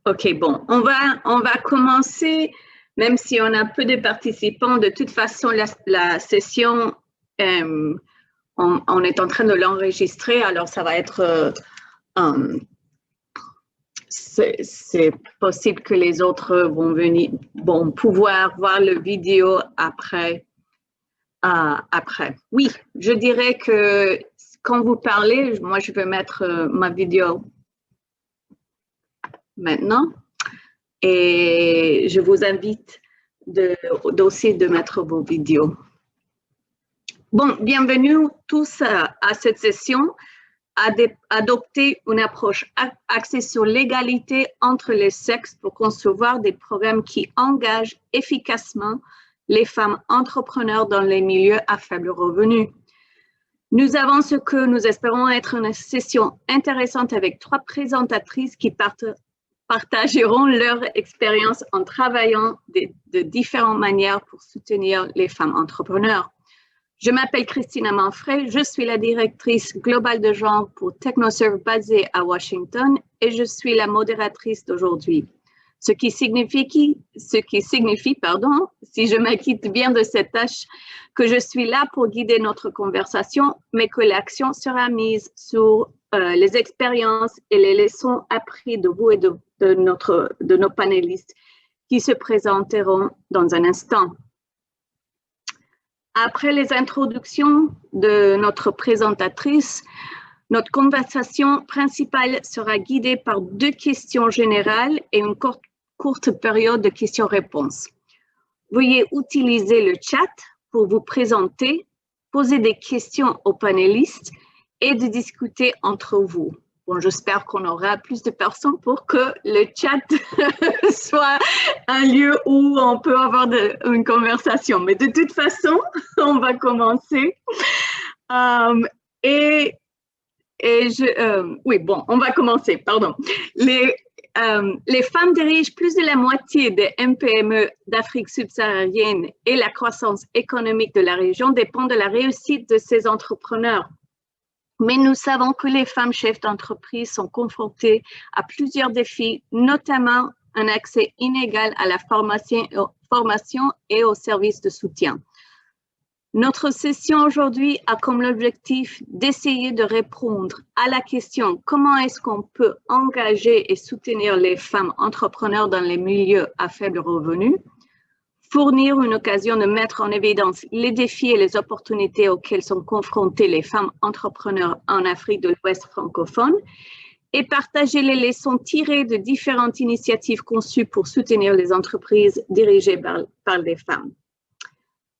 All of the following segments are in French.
OK, bon, on va commencer, même si on a peu de participants. De toute façon, la session, on est en train de l'enregistrer, alors ça va être, c'est possible que les autres vont pouvoir voir le vidéo après. Oui, je dirais que quand vous parlez, moi je vais mettre ma vidéo maintenant. Et je vous invite aussi de mettre vos vidéos. Bon, bienvenue tous à cette session. Adopter une approche axée sur l'égalité entre les sexes pour concevoir des programmes qui engagent efficacement les femmes entrepreneurs dans les milieux à faible revenu. Nous avons ce que nous espérons être une session intéressante avec 3 présentatrices qui partageront leur expérience en travaillant de différentes manières pour soutenir les femmes entrepreneurs. Je m'appelle Christina Manfray, je suis la directrice globale de genre pour TechnoServe basée à Washington et je suis la modératrice d'aujourd'hui. Ce qui signifie, si je m'acquitte bien de cette tâche, que je suis là pour guider notre conversation, mais que l'action sera mise sur les expériences et les leçons apprises de vous et de nos panélistes qui se présenteront dans un instant. Après les introductions de notre présentatrice, notre conversation principale sera guidée par 2 questions générales et une courte période de questions-réponses. Veuillez utiliser le chat pour vous présenter, poser des questions aux panélistes et de discuter entre vous. Bon, j'espère qu'on aura plus de personnes pour que le chat soit un lieu où on peut avoir une conversation. Mais de toute façon, on va commencer. Oui, bon, on va commencer, pardon. Les femmes dirigent plus de la moitié des MPME d'Afrique subsaharienne et la croissance économique de la région dépend de la réussite de ces entrepreneurs. Mais nous savons que les femmes chefs d'entreprise sont confrontées à plusieurs défis, notamment un accès inégal à la formation et aux services de soutien. Notre session aujourd'hui a comme l'objectif d'essayer de répondre à la question comment est-ce qu'on peut engager et soutenir les femmes entrepreneurs dans les milieux à faible revenu, fournir une occasion de mettre en évidence les défis et les opportunités auxquelles sont confrontées les femmes entrepreneurs en Afrique de l'Ouest francophone et partager les leçons tirées de différentes initiatives conçues pour soutenir les entreprises dirigées par des femmes.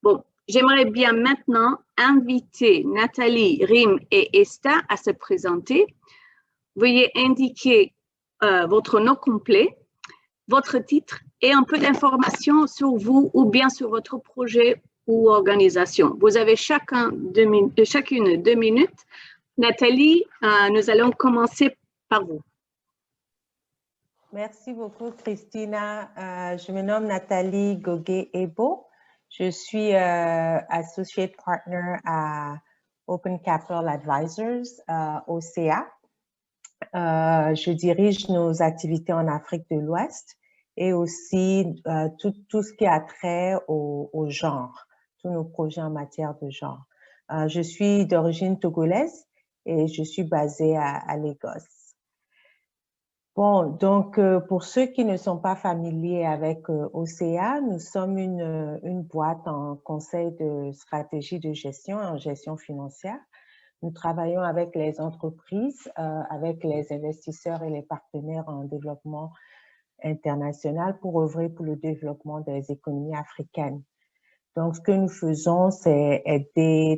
Bon, j'aimerais bien maintenant inviter Nathalie, Rim et Esther à se présenter. Veuillez indiquer votre nom complet, votre titre et un peu d'informations sur vous ou bien sur votre projet ou organisation. Vous avez chacune 2 minutes. Nathalie, nous allons commencer par vous. Merci beaucoup, Christina. Je me nomme Nathalie Goguet-Ebo. Je suis Associate Partner à Open Capital Advisors, OCA. Je dirige nos activités en Afrique de l'Ouest et aussi tout ce qui a trait au genre, tous nos projets en matière de genre. Je suis d'origine togolaise et je suis basée à Lagos. Bon, donc pour ceux qui ne sont pas familiers avec OCA, nous sommes une boîte en conseil de stratégie de gestion, en gestion financière. Nous travaillons avec les entreprises, avec les investisseurs et les partenaires en développement international pour œuvrer pour le développement des économies africaines. Donc, ce que nous faisons, c'est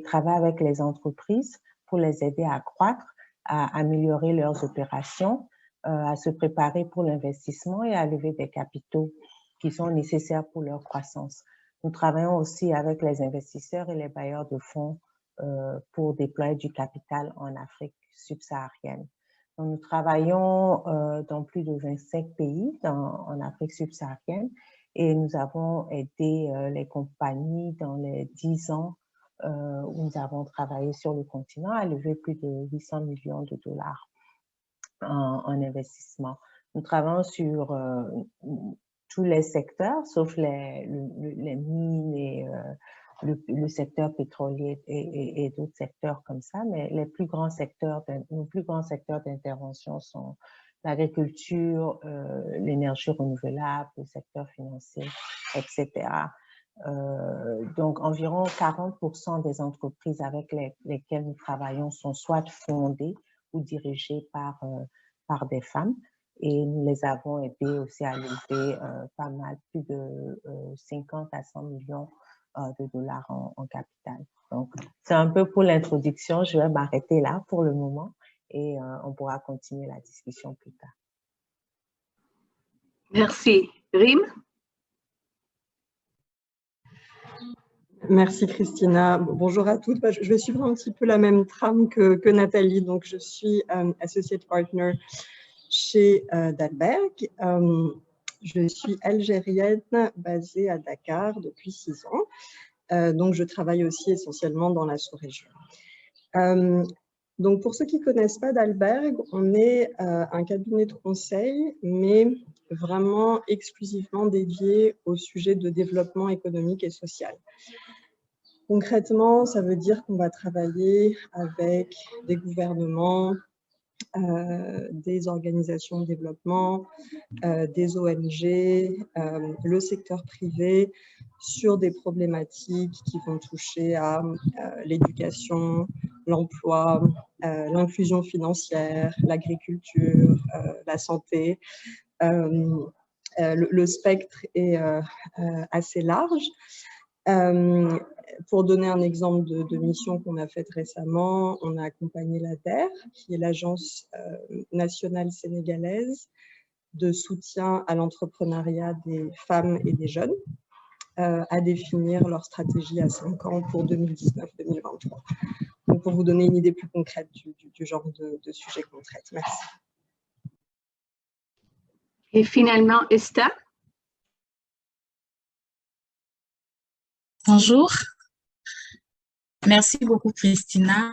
travailler avec les entreprises pour les aider à croître, à améliorer leurs opérations, à se préparer pour l'investissement et à lever des capitaux qui sont nécessaires pour leur croissance. Nous travaillons aussi avec les investisseurs et les bailleurs de fonds pour déployer du capital en Afrique subsaharienne. Donc, nous travaillons dans plus de 25 pays en Afrique subsaharienne et nous avons aidé les compagnies dans les 10 ans où nous avons travaillé sur le continent à lever plus de 800 millions de dollars en investissement. Nous travaillons sur tous les secteurs, sauf les mines et le secteur pétrolier et d'autres secteurs comme ça, mais nos plus grands secteurs d'intervention sont l'agriculture, l'énergie renouvelable, le secteur financier, etc. Donc, environ 40% des entreprises avec lesquelles nous travaillons sont soit fondées ou dirigées par des femmes. Et nous les avons aidés aussi à lever pas mal, plus de 50 à 100 millions de dollars en capital. Donc, c'est un peu pour l'introduction. Je vais m'arrêter là pour le moment et on pourra continuer la discussion plus tard. Merci. Rim? Merci Christina. Bonjour à toutes. Je vais suivre un petit peu la même trame que Nathalie. Donc, je suis Associate Partner chez Dalberg. Je suis algérienne basée à Dakar depuis 6 ans. Donc, je travaille aussi essentiellement dans la sous-région. Donc, pour ceux qui ne connaissent pas Dalberg, on est un cabinet de conseil, mais vraiment exclusivement dédié au sujet de développement économique et social. Concrètement, ça veut dire qu'on va travailler avec des gouvernements, des organisations de développement, des ONG, le secteur privé, sur des problématiques qui vont toucher à l'éducation, l'emploi, l'inclusion financière, l'agriculture, la santé. Le spectre est assez large. Pour donner un exemple de mission qu'on a faite récemment, on a accompagné l'ADER, qui est l'agence nationale sénégalaise de soutien à l'entrepreneuriat des femmes et des jeunes, à définir leur stratégie à 5 ans pour 2019-2023. Donc, pour vous donner une idée plus concrète du genre de sujet qu'on traite. Merci. Et finalement, Esther? Bonjour. Merci beaucoup, Christina.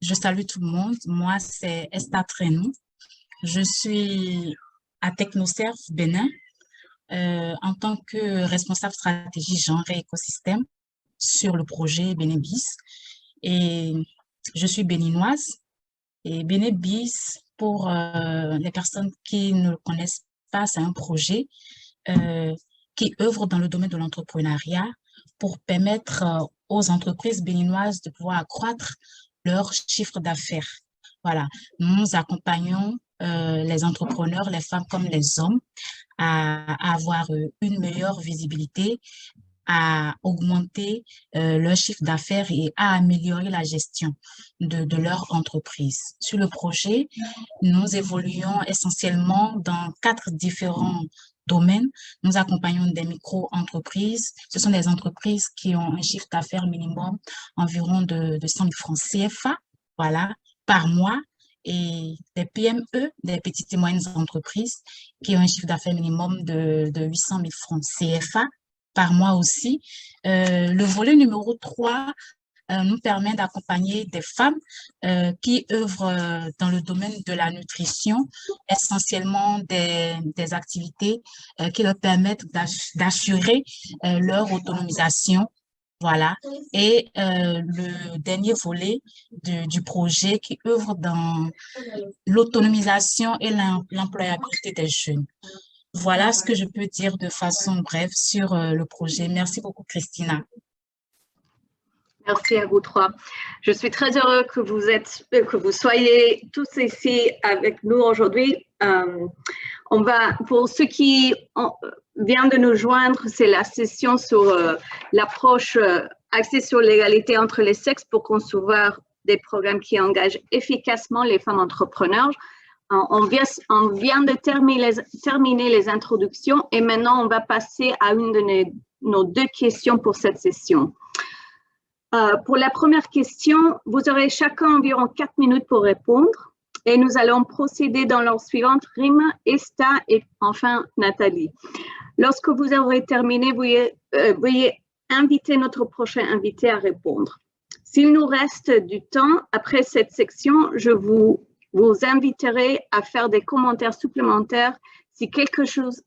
Je salue tout le monde. Moi, c'est Esther Trenou. Je suis à Technoserve Bénin en tant que responsable stratégie genre et écosystème sur le projet Bénébis. Et je suis béninoise. Et Bénébis, pour les personnes qui ne le connaissent pas, c'est un projet qui œuvre dans le domaine de l'entrepreneuriat pour permettre aux entreprises béninoises de pouvoir accroître leur chiffre d'affaires. Voilà, nous accompagnons les entrepreneurs, les femmes comme les hommes, à avoir une meilleure visibilité, à augmenter leur chiffre d'affaires et à améliorer la gestion de leur entreprise. Sur le projet, nous évoluons essentiellement dans 4 différents domaines. Nous accompagnons des micro-entreprises. Ce sont des entreprises qui ont un chiffre d'affaires minimum environ de 100 000 francs CFA, voilà, par mois, et des PME, des petites et moyennes entreprises qui ont un chiffre d'affaires minimum de 800 000 francs CFA par mois aussi. Le volet numéro 3 nous permet d'accompagner des femmes qui œuvrent dans le domaine de la nutrition, essentiellement des activités qui leur permettent d'assurer leur autonomisation. Voilà. Et le dernier volet du projet qui œuvre dans l'autonomisation et l'employabilité des jeunes. Voilà ce que je peux dire de façon brève sur le projet. Merci beaucoup, Christina. Merci à vous trois. Je suis très heureuse que vous soyez tous ici avec nous aujourd'hui. Pour ceux qui viennent de nous joindre, c'est la session sur l'approche axée sur l'égalité entre les sexes pour concevoir des programmes qui engagent efficacement les femmes entrepreneurs. On vient de terminer les introductions et maintenant on va passer à une de nos 2 questions pour cette session. Pour la première question, vous aurez chacun environ 4 minutes pour répondre et nous allons procéder dans l'ordre suivant, Rim, Esta et enfin Nathalie. Lorsque vous aurez terminé, veuillez inviter notre prochain invité à répondre. S'il nous reste du temps après cette section, je vous vous inviterai à faire des commentaires supplémentaires si quelque chose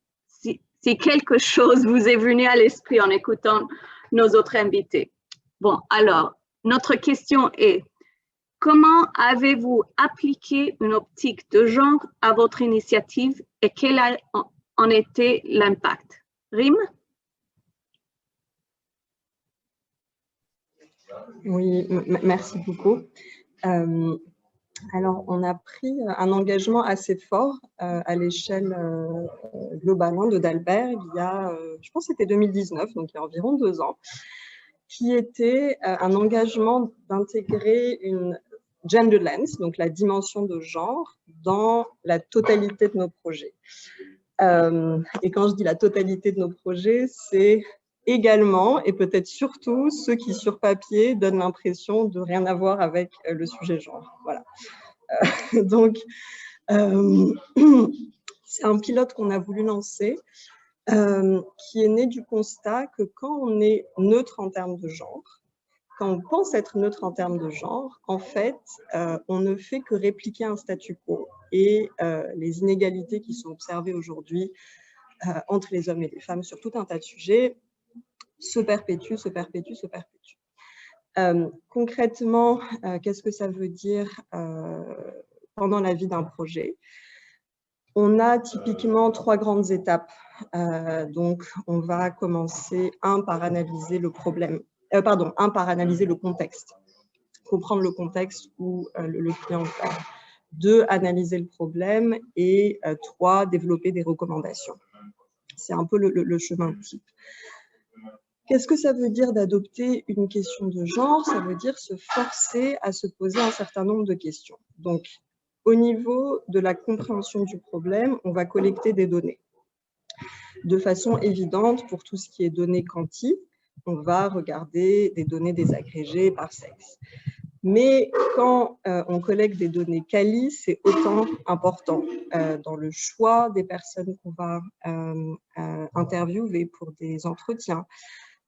vous est venu à l'esprit en écoutant nos autres invités. Bon, alors, notre question est, comment avez-vous appliqué une optique de genre à votre initiative et quel en était l'impact? Rim? Oui, merci beaucoup. Alors, on a pris un engagement assez fort à l'échelle globale de Dalberg il y a, je pense que c'était 2019, donc il y a environ 2 ans, qui était un engagement d'intégrer une gender lens, donc la dimension de genre, dans la totalité de nos projets. Et quand je dis la totalité de nos projets, c'est également, et peut-être surtout, ceux qui sur papier donnent l'impression de rien avoir avec le sujet genre. Voilà. Donc, c'est un pilote qu'on a voulu lancer, qui est né du constat que quand on est neutre en termes de genre, quand on pense être neutre en termes de genre, en fait, on ne fait que répliquer un statu quo. Et les inégalités qui sont observées aujourd'hui entre les hommes et les femmes sur tout un tas de sujets se perpétuent, se perpétuent, se perpétuent. Concrètement, qu'est-ce que ça veut dire pendant la vie d'un projet? On a typiquement 3 grandes étapes. Donc, on va commencer, par analyser le problème. Par analyser le contexte. Comprendre le contexte où le client fait. 2, analyser le problème. Et 3, développer des recommandations. C'est un peu le chemin type. Qu'est-ce que ça veut dire d'adopter une question de genre? Ça veut dire se forcer à se poser un certain nombre de questions. Donc, au niveau de la compréhension du problème, on va collecter des données. De façon évidente, pour tout ce qui est données quanti, on va regarder des données désagrégées par sexe. Mais quand on collecte des données quali, c'est autant important dans le choix des personnes qu'on va interviewer pour des entretiens.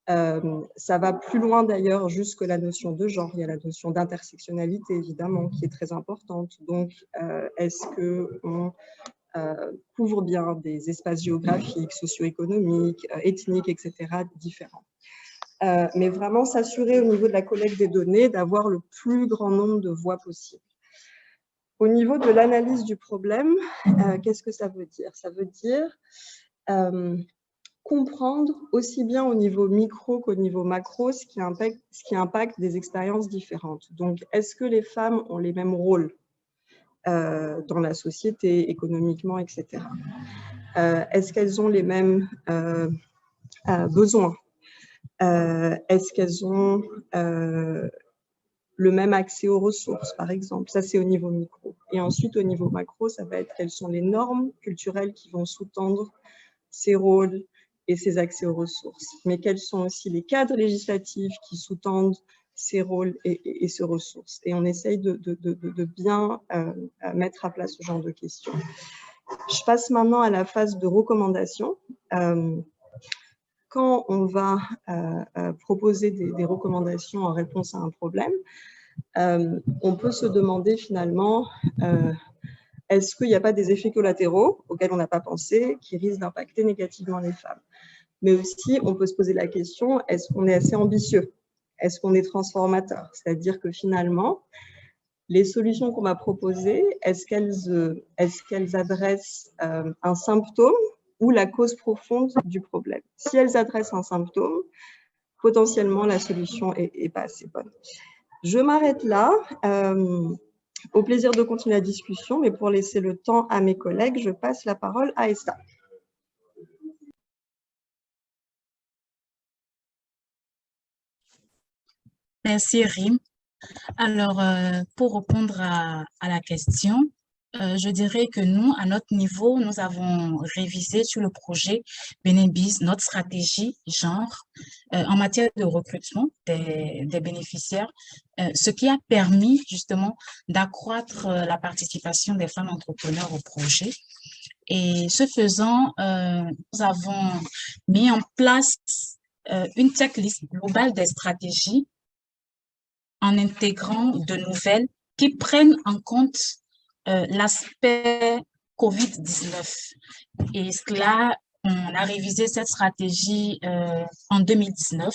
Ça va plus loin d'ailleurs jusque la notion de genre. Il y a la notion d'intersectionnalité évidemment qui est très importante. Donc, est-ce qu'on couvre bien des espaces géographiques, socio-économiques, ethniques, etc. différents? Mais vraiment s'assurer au niveau de la collecte des données d'avoir le plus grand nombre de voix possible. Au niveau de l'analyse du problème, qu'est-ce que ça veut dire? Ça veut dire comprendre aussi bien au niveau micro qu'au niveau macro ce qui impacte des expériences différentes. Donc, est-ce que les femmes ont les mêmes rôles dans la société, économiquement, etc. Est-ce qu'elles ont les mêmes besoins? Est-ce qu'elles ont le même accès aux ressources, par exemple? Ça, c'est au niveau micro. Et ensuite, au niveau macro, ça va être quelles sont les normes culturelles qui vont sous-tendre ces rôles et ces accès aux ressources. Mais quels sont aussi les cadres législatifs qui sous-tendent ces rôles et ces ressources. Et on essaye de bien mettre à plat ce genre de questions. Je passe maintenant à la phase de recommandation. Quand on va proposer des recommandations en réponse à un problème, on peut se demander finalement, est-ce qu'il n'y a pas des effets collatéraux auxquels on n'a pas pensé qui risquent d'impacter négativement les femmes? Mais aussi, on peut se poser la question, est-ce qu'on est assez ambitieux? Est-ce qu'on est transformateur? C'est-à-dire que finalement, les solutions qu'on va proposer, est-ce qu'elles adressent un symptôme ou la cause profonde du problème? Si elles adressent un symptôme, potentiellement, la solution n'est pas assez bonne. Je m'arrête là. Au plaisir de continuer la discussion, mais pour laisser le temps à mes collègues, je passe la parole à Esther. Merci, Rim. Alors, pour répondre à la question, je dirais que nous, à notre niveau, nous avons révisé sur le projet Benebiz notre stratégie genre en matière de recrutement des bénéficiaires, ce qui a permis justement d'accroître la participation des femmes entrepreneurs au projet. Et ce faisant, nous avons mis en place une checklist globale des stratégies en intégrant de nouvelles qui prennent en compte l'aspect COVID-19. Et cela, on a révisé cette stratégie en 2019,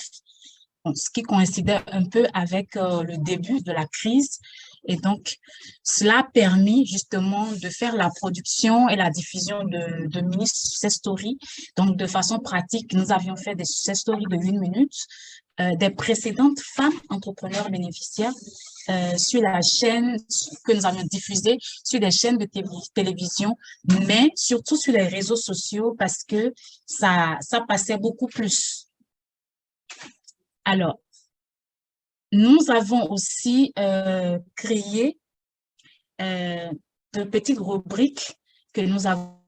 ce qui coïncidait un peu avec le début de la crise. Et donc, cela a permis justement de faire la production et la diffusion de mini success stories. Donc, de façon pratique, nous avions fait des success stories de 1 minute des précédentes femmes entrepreneurs bénéficiaires sur la chaîne que nous avions diffusée, sur des chaînes de télévision, mais surtout sur les réseaux sociaux parce que ça passait beaucoup plus. Alors, nous avons aussi créé de petites rubriques que nous avons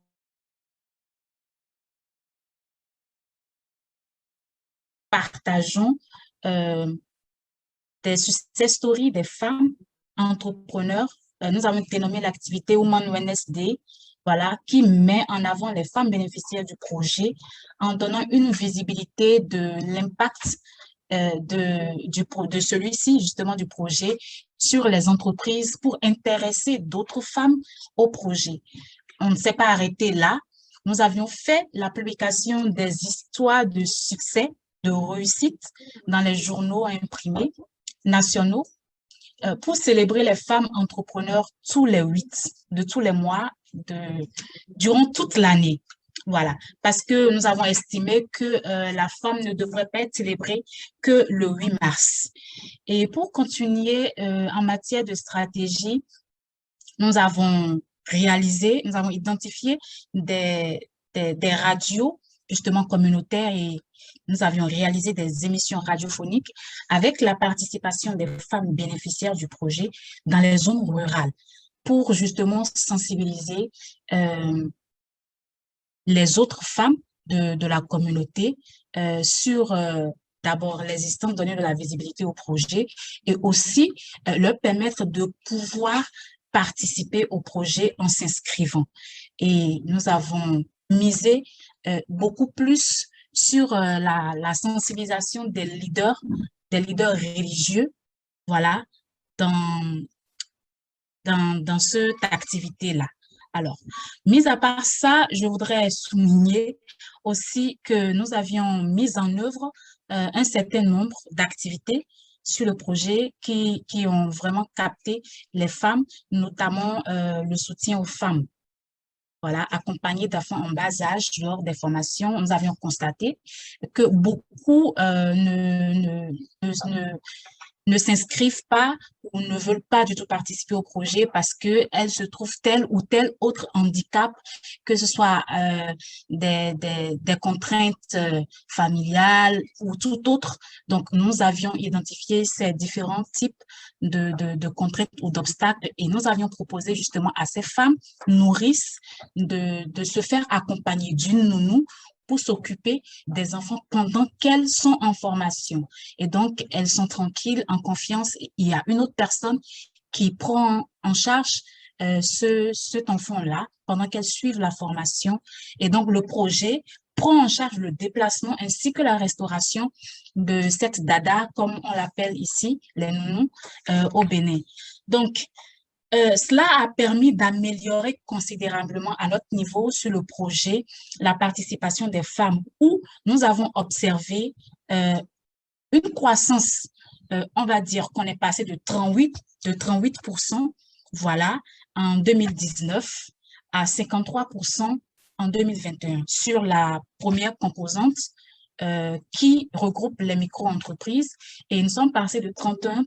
partageons des success stories des femmes entrepreneurs. Nous avons dénommé l'activité Women Wellness Day, voilà, qui met en avant les femmes bénéficiaires du projet en donnant une visibilité de l'impact de celui-ci, justement du projet, sur les entreprises pour intéresser d'autres femmes au projet. On ne s'est pas arrêté là. Nous avions fait la publication des histoires de succès, de réussite dans les journaux imprimés nationaux pour célébrer les femmes entrepreneurs de tous les mois, durant toute l'année. Voilà, parce que nous avons estimé que la femme ne devrait pas être célébrée que le 8 mars. Et pour continuer en matière de stratégie, nous avons identifié des radios justement communautaires et nous avions réalisé des émissions radiophoniques avec la participation des femmes bénéficiaires du projet dans les zones rurales pour justement sensibiliser les autres femmes de la communauté sur d'abord l'existence, donner de la visibilité au projet et aussi leur permettre de pouvoir participer au projet en s'inscrivant. Et nous avons misé beaucoup plus sur la sensibilisation des leaders religieux, voilà, dans cette activité-là. Alors, mis à part ça, je voudrais souligner aussi que nous avions mis en œuvre un certain nombre d'activités sur le projet qui ont vraiment capté les femmes, notamment le soutien aux femmes. Voilà, accompagnées d'enfants en bas âge lors des formations, nous avions constaté que beaucoup ne s'inscrivent pas ou ne veulent pas du tout participer au projet parce qu'elles se trouvent tel ou tel autre handicap, que ce soit des contraintes familiales ou tout autre. Donc, nous avions identifié ces différents types de contraintes ou d'obstacles et nous avions proposé justement à ces femmes nourrices de se faire accompagner d'une nounou pour s'occuper des enfants pendant qu'elles sont en formation. Et donc, elles sont tranquilles, en confiance. Il y a une autre personne qui prend en charge cet enfant-là pendant qu'elles suivent la formation. Et donc, le projet prend en charge le déplacement ainsi que la restauration de cette dada, comme on l'appelle ici, les nounous, au Bénin. Donc, cela a permis d'améliorer considérablement à notre niveau sur le projet la participation des femmes où nous avons observé une croissance, on va dire qu'on est passé de 38%, voilà, en 2019 à 53% en 2021 sur la première composante qui regroupe les micro-entreprises et nous sommes passés de 31%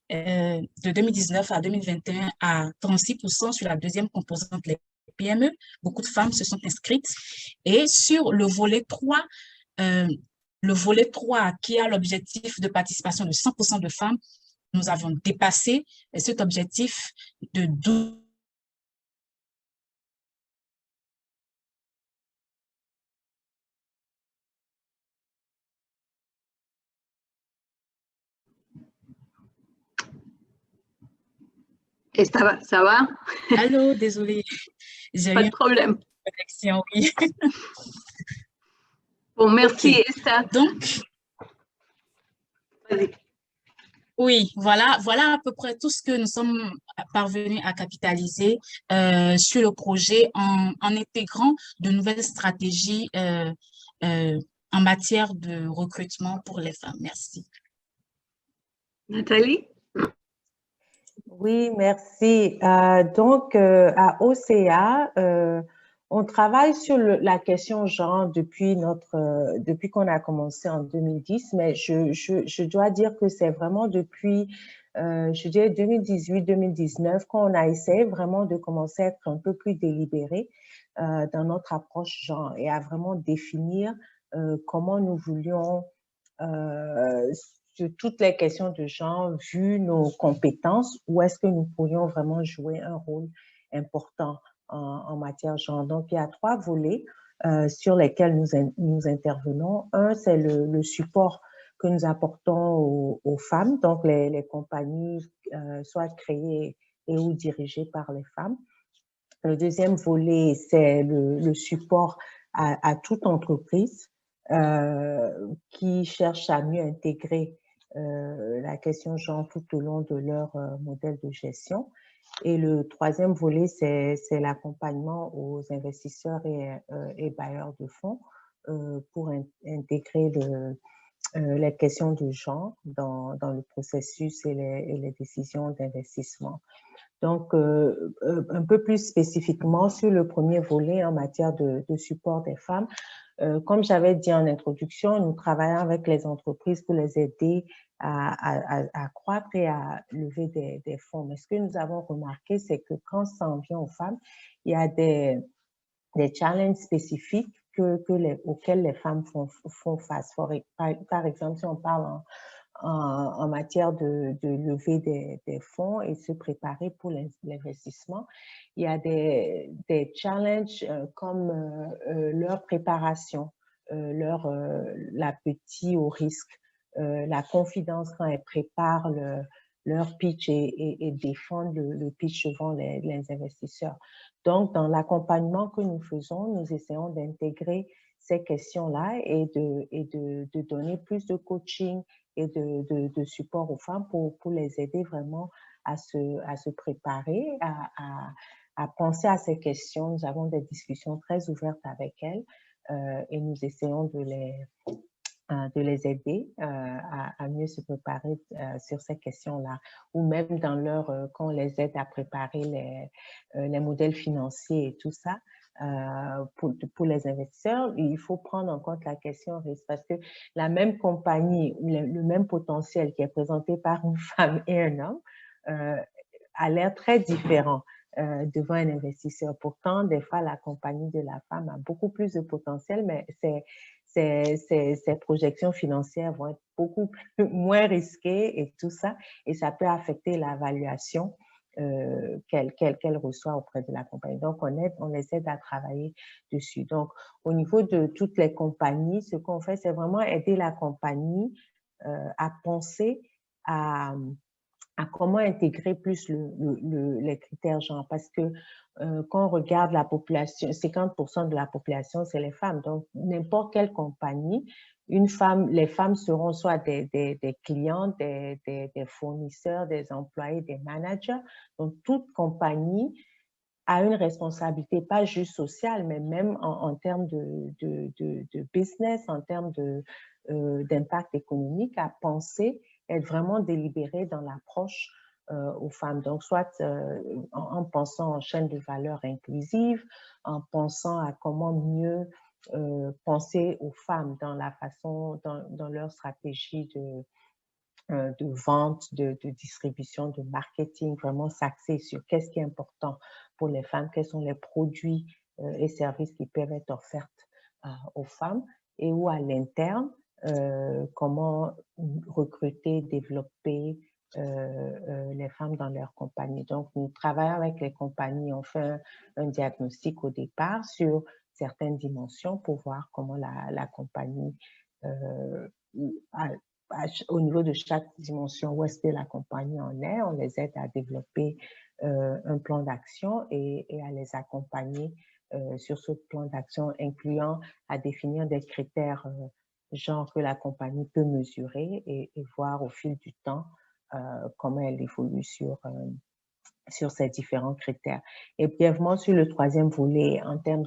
de 2019 à 2021 à 36% sur la deuxième composante, les PME. Beaucoup de femmes se sont inscrites. Et sur le volet 3, qui a l'objectif de participation de 100% de femmes, nous avons dépassé cet objectif de 12%. Et ça va? Allô, désolée. Pas de problème. Connexion, oui. Bon, merci, Okay. Esther. Donc, Oui, voilà à peu près tout ce que nous sommes parvenus à capitaliser sur le projet en intégrant de nouvelles stratégies euh, en matière de recrutement pour les femmes. Merci. Nathalie? Oui, merci. À OCA, on travaille sur la question genre depuis qu'on a commencé en 2010, mais je dois dire que c'est vraiment depuis, je dirais 2018-2019 qu'on a essayé vraiment de commencer à être un peu plus délibéré dans notre approche genre et à vraiment définir comment nous voulions sur toutes les questions de genre, vu nos compétences, où est-ce que nous pourrions vraiment jouer un rôle important en matière de genre. Donc, il y a 3 volets sur lesquels nous intervenons. Un, c'est le support que nous apportons aux femmes, donc les compagnies soit créées et ou dirigées par les femmes. Le deuxième volet, c'est le support à toute entreprise qui cherche à mieux intégrer la question genre tout au long de leur modèle de gestion. Et le troisième volet, c'est l'accompagnement aux investisseurs et bailleurs de fonds pour intégrer les questions de genre dans le processus et les décisions d'investissement. Donc, un peu plus spécifiquement sur le premier volet en matière de support des femmes, comme j'avais dit en introduction, nous travaillons avec les entreprises pour les aider à croître et à lever des fonds. Mais ce que nous avons remarqué, c'est que quand ça en vient aux femmes, il y a des challenges spécifiques auxquels les femmes font face. Par exemple, si on parle en matière de lever des fonds et se préparer pour l'investissement. Il y a des challenges comme leur préparation, l'appétit au risque, la confidence quand elles préparent leur pitch et défendent le pitch devant les investisseurs. Donc, dans l'accompagnement que nous faisons, nous essayons d'intégrer ces questions-là et de donner plus de coaching et de support aux femmes pour les aider vraiment à se préparer, à penser à ces questions. Nous avons des discussions très ouvertes avec elles et nous essayons de les aider à mieux se préparer sur ces questions-là, ou même quand on les aide à préparer les modèles financiers et tout ça. Pour les investisseurs, il faut prendre en compte la question risque parce que la même compagnie, le même potentiel qui est présenté par une femme et un homme a l'air très différent devant un investisseur. Pourtant, des fois, la compagnie de la femme a beaucoup plus de potentiel, mais ces projections financières vont être beaucoup moins risquées et tout ça, et ça peut affecter l'évaluation qu'elle reçoit auprès de la compagnie. Donc, on les aide à travailler dessus. Donc, au niveau de toutes les compagnies, ce qu'on fait, c'est vraiment aider la compagnie à penser à comment intégrer plus les critères genre. Parce que quand on regarde la population, 50% de la population, c'est les femmes. Donc, n'importe quelle compagnie, les femmes seront soit des clients, des fournisseurs, des employés, des managers. Donc, toute compagnie a une responsabilité, pas juste sociale, mais même en termes de business, en termes d'impact économique, à penser, être vraiment délibéré dans l'approche aux femmes. Donc, soit en pensant en chaîne de valeur inclusive, en pensant à comment mieux penser aux femmes dans la façon, dans leur stratégie de vente, de distribution, de marketing, vraiment s'axer sur qu'est-ce qui est important pour les femmes, quels sont les produits et services qui peuvent être offerts aux femmes et où à l'interne, comment recruter, développer les femmes dans leur compagnie. Donc, nous travaillons avec les compagnies, on fait un diagnostic au départ sur certaines dimensions pour voir comment la compagnie au niveau de chaque dimension, où est-ce que la compagnie en est, on les aide à développer un plan d'action et à les accompagner sur ce plan d'action, incluant à définir des critères genre que la compagnie peut mesurer et voir au fil du temps comment elle évolue sur ces différents critères. Et brièvement, sur le troisième volet, en termes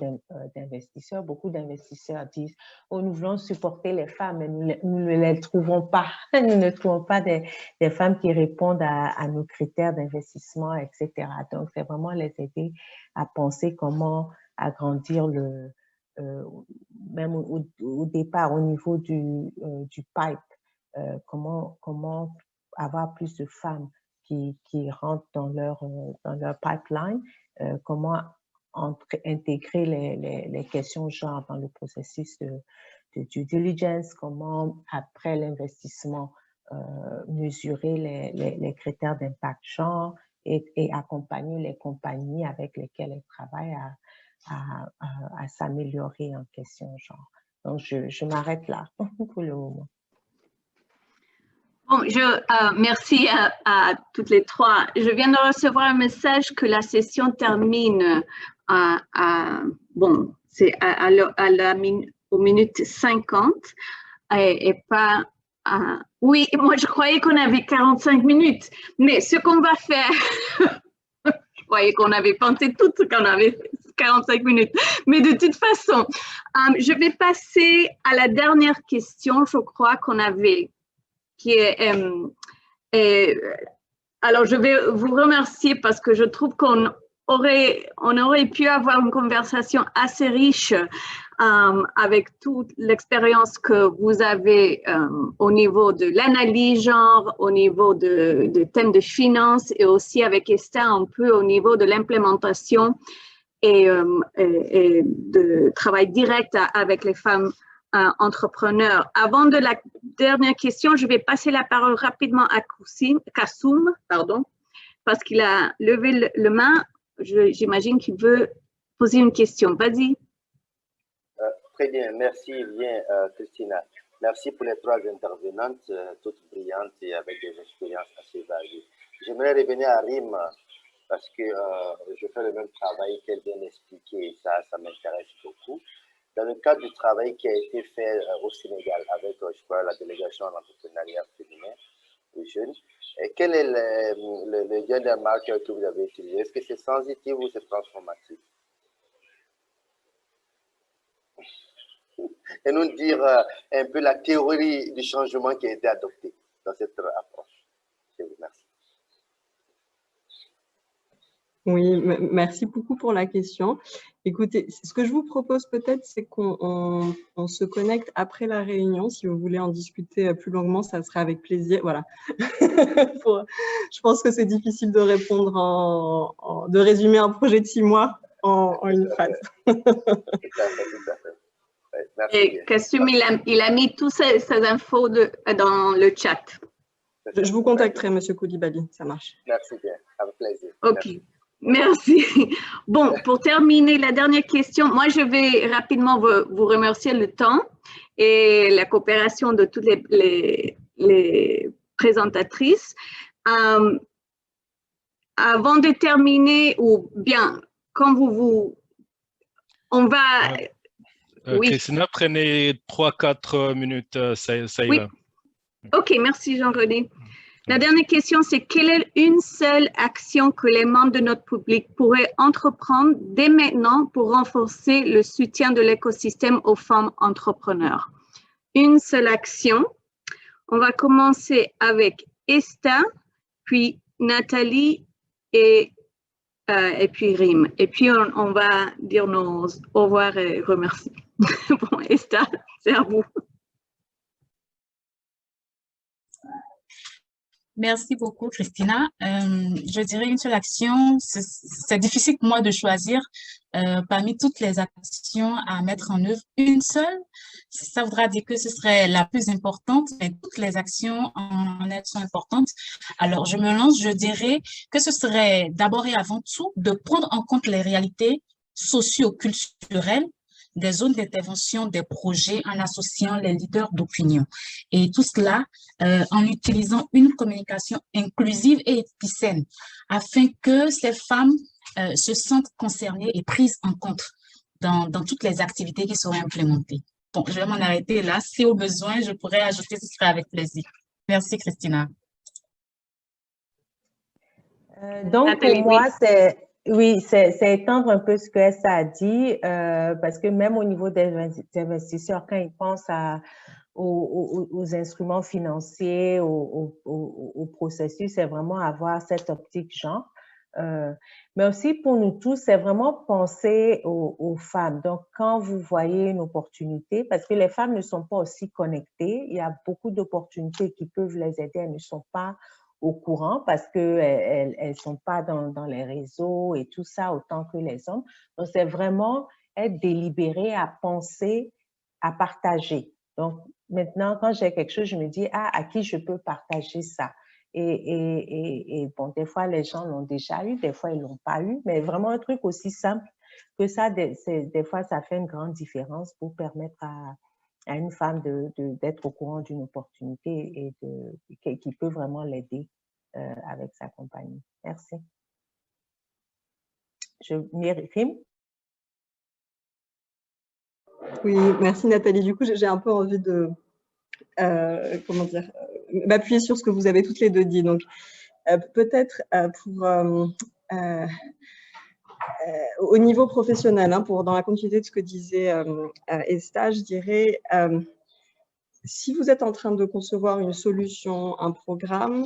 d'investisseurs, beaucoup d'investisseurs disent « Oh, nous voulons supporter les femmes, mais nous ne les trouvons pas. Nous ne trouvons pas des femmes qui répondent à nos critères d'investissement, etc. » Donc, c'est vraiment les aider à penser comment agrandir même au départ, au niveau du pipe, comment avoir plus de femmes qui rentrent dans leur pipeline, comment intégrer les questions genre dans le processus de due diligence, comment après l'investissement mesurer les critères d'impact genre et accompagner les compagnies avec lesquelles elles travaillent à s'améliorer en question genre. Donc, je m'arrête là pour le moment. Bon, merci à toutes les trois. Je viens de recevoir un message que la session termine bon, c'est aux minutes 50 et pas oui, moi je croyais qu'on avait 45 minutes, mais ce qu'on va faire, je croyais qu'on avait pensé tout qu'on avait 45 minutes, mais de toute façon, je vais passer à la dernière question, je crois qu'on avait qui est, alors je vais vous remercier parce que je trouve qu'on aurait pu avoir une conversation assez riche avec toute l'expérience que vous avez au niveau de l'analyse genre, au niveau de thèmes de finance et aussi avec Esther un peu au niveau de l'implémentation et de travail direct avec les femmes entrepreneurs. Avant de la dernière question, je vais passer la parole rapidement à Kassoum, parce qu'il a levé le main. J'imagine qu'il veut poser une question. Vas-y. Très bien, merci bien, Christina. Merci pour les trois intervenantes, toutes brillantes et avec des expériences assez variées. J'aimerais revenir à Rim parce que je fais le même travail qu'elle vient d'expliquer et ça m'intéresse beaucoup. Dans le cadre du travail qui a été fait au Sénégal avec, je crois, la délégation à l'entrepreneuriat féminin des jeunes, quel est le gender marker que vous avez utilisé? Est-ce que c'est sensitif ou c'est transformatif? Et nous dire un peu la théorie du changement qui a été adoptée dans cette approche. Je vous remercie. Oui, merci beaucoup pour la question. Écoutez, ce que je vous propose peut-être, c'est qu'on se connecte après la réunion. Si vous voulez en discuter plus longuement, ça sera avec plaisir. Voilà. Je pense que c'est difficile de répondre, de résumer un projet de 6 mois en une phrase. Tout à fait. Ouais, merci. Et Kassoum, il a mis toutes ces infos dans le chat. Je vous contacterai, Monsieur Koulibaly, ça marche. Merci bien, avec plaisir. Ok. Merci. Bon, pour terminer la dernière question, moi je vais rapidement vous remercier le temps et la coopération de toutes les présentatrices. Avant de terminer, ou bien, quand on va… oui. Christina, prenez 3-4 minutes, ça y va. Ok, merci Jean-René. La dernière question, c'est quelle est une seule action que les membres de notre public pourraient entreprendre dès maintenant pour renforcer le soutien de l'écosystème aux femmes entrepreneurs? Une seule action. On va commencer avec Esther, puis Nathalie et puis Rim. Et puis, on va dire nos au revoir et remercier. Bon, Esther, c'est à vous. Merci beaucoup, Christina. Je dirais une seule action. C'est difficile pour moi de choisir parmi toutes les actions à mettre en œuvre une seule. Ça voudra dire que ce serait la plus importante, mais toutes les actions en elles sont importantes. Alors, je me lance, je dirais que ce serait d'abord et avant tout de prendre en compte les réalités socio-culturelles des zones d'intervention des projets en associant les leaders d'opinion. Et tout cela en utilisant une communication inclusive et épicène afin que ces femmes se sentent concernées et prises en compte dans toutes les activités qui seront implémentées. Bon, je vais m'en arrêter là. Si au besoin, je pourrais ajouter, ce serait avec plaisir. Merci, Christina. Donc, pour moi, c'est étendre un peu ce que Esther a dit, parce que même au niveau des investisseurs, quand ils pensent aux instruments financiers, au processus, c'est vraiment avoir cette optique genre. Mais aussi pour nous tous, c'est vraiment penser aux femmes. Donc, quand vous voyez une opportunité, parce que les femmes ne sont pas aussi connectées, il y a beaucoup d'opportunités qui peuvent les aider, elles ne sont pas au courant parce qu'elles ne sont pas dans les réseaux et tout ça autant que les hommes. Donc, c'est vraiment être délibéré à penser, à partager. Donc, maintenant, quand j'ai quelque chose, je me dis, ah, à qui je peux partager ça? Et bon, des fois, les gens l'ont déjà eu, des fois, ils ne l'ont pas eu, mais vraiment un truc aussi simple que ça, des fois, ça fait une grande différence pour permettre à une femme d'être au courant d'une opportunité et qui peut vraiment l'aider avec sa compagnie. Merci. Myrim? Oui, merci Nathalie. Du coup, j'ai un peu envie de comment dire, m'appuyer sur ce que vous avez toutes les deux dit. Donc, peut-être pour au niveau professionnel, hein, dans la continuité de ce que disait Esta, je dirais, si vous êtes en train de concevoir une solution, un programme,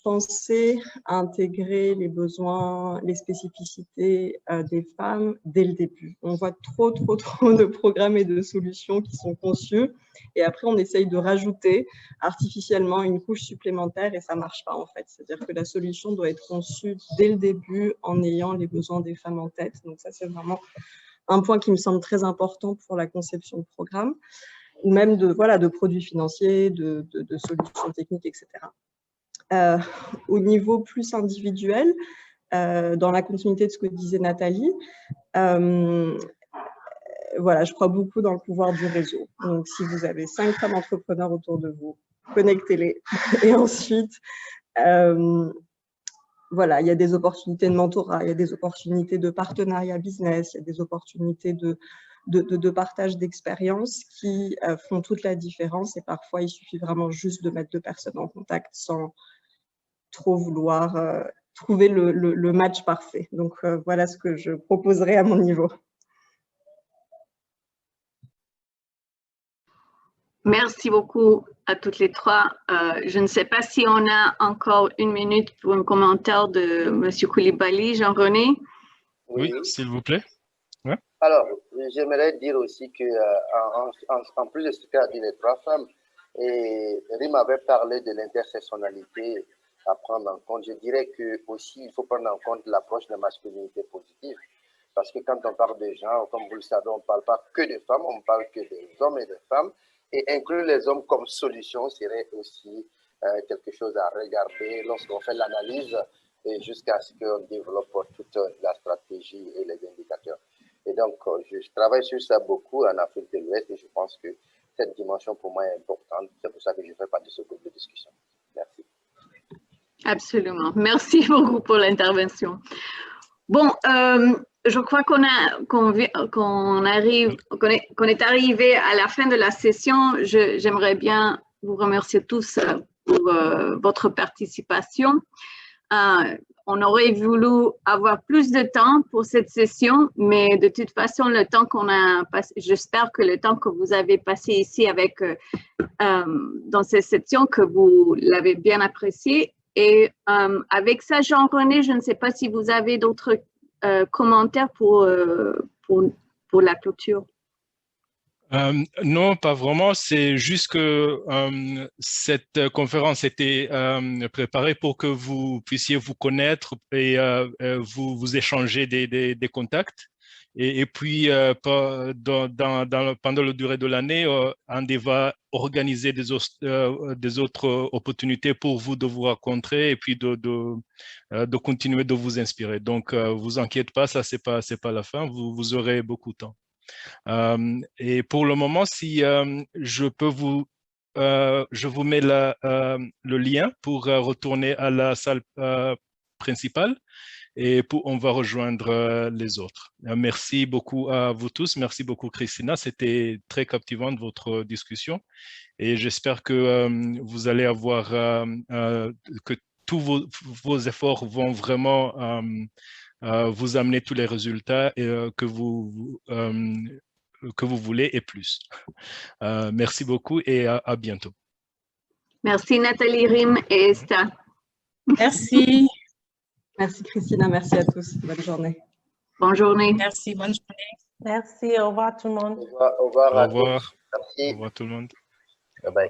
pensez à intégrer les besoins, les spécificités des femmes dès le début. On voit trop de programmes et de solutions qui sont conçus et après on essaye de rajouter artificiellement une couche supplémentaire et ça ne marche pas en fait. C'est-à-dire que la solution doit être conçue dès le début en ayant les besoins des femmes en tête. Donc ça, c'est vraiment un point qui me semble très important pour la conception de programme ou même de produits financiers, de solutions techniques, etc. Au niveau plus individuel, dans la continuité de ce que disait Nathalie, voilà, je crois beaucoup dans le pouvoir du réseau. Donc, si vous avez 5 femmes entrepreneurs autour de vous, connectez-les. Et ensuite, voilà, il y a des opportunités de mentorat, il y a des opportunités de partenariat business, il y a des opportunités de partage d'expériences qui font toute la différence. Et parfois, il suffit vraiment juste de mettre 2 personnes en contact sans trop vouloir trouver le match parfait. Donc, voilà ce que je proposerais à mon niveau. Merci beaucoup à toutes les trois. Je ne sais pas si on a encore 1 minute pour un commentaire de M. Koulibaly, Jean-René. Oui, s'il vous plaît. Ouais. Alors, j'aimerais dire aussi que en plus de ce qu'a dit les 3 femmes, et Rim avait parlé de l'intersectionnalité à prendre en compte. Je dirais que aussi il faut prendre en compte l'approche de masculinité positive. Parce que quand on parle de genre, comme vous le savez, on ne parle pas que des femmes, on ne parle que des hommes et des femmes. Et inclure les hommes comme solution serait aussi quelque chose à regarder lorsqu'on fait l'analyse et jusqu'à ce qu'on développe toute la stratégie et les indicateurs. Et donc, je travaille sur ça beaucoup en Afrique de l'Ouest et je pense que cette dimension pour moi est importante. C'est pour ça que je fais partie de ce groupe de discussion. Merci. Absolument. Merci beaucoup pour l'intervention. Bon, je crois qu'on est arrivé à la fin de la session. J'aimerais bien vous remercier tous pour votre participation. On aurait voulu avoir plus de temps pour cette session, mais de toute façon, le temps qu'on a passé, j'espère que le temps que vous avez passé ici avec dans cette session, que vous l'avez bien apprécié. Et avec ça, Jean-René, je ne sais pas si vous avez d'autres commentaires pour la clôture. Non, pas vraiment. C'est juste que cette conférence était préparée pour que vous puissiez vous connaître et vous échanger des contacts. Et puis, pendant la durée de l'année, Andé va organiser des autres opportunités pour vous de vous rencontrer et puis de continuer de vous inspirer. Donc, vous inquiétez pas, ça, c'est pas la fin. Vous aurez beaucoup de temps. Et pour le moment, si je peux je vous mets le lien pour retourner à la salle principale et on va rejoindre les autres. Merci beaucoup à vous tous. Merci beaucoup, Christina. C'était très captivant votre discussion et j'espère que vous allez avoir, que tous vos efforts vont vraiment vous amener tous les résultats que vous voulez et plus. Merci beaucoup et à bientôt. Merci Nathalie, Rim et Esta. Merci. Merci Christina, merci à tous. Bonne journée. Bonne journée. Merci, bonne journée. Merci, au revoir tout le monde. Au revoir à Au revoir. tous. Merci. Au revoir tout le monde. Bye bye.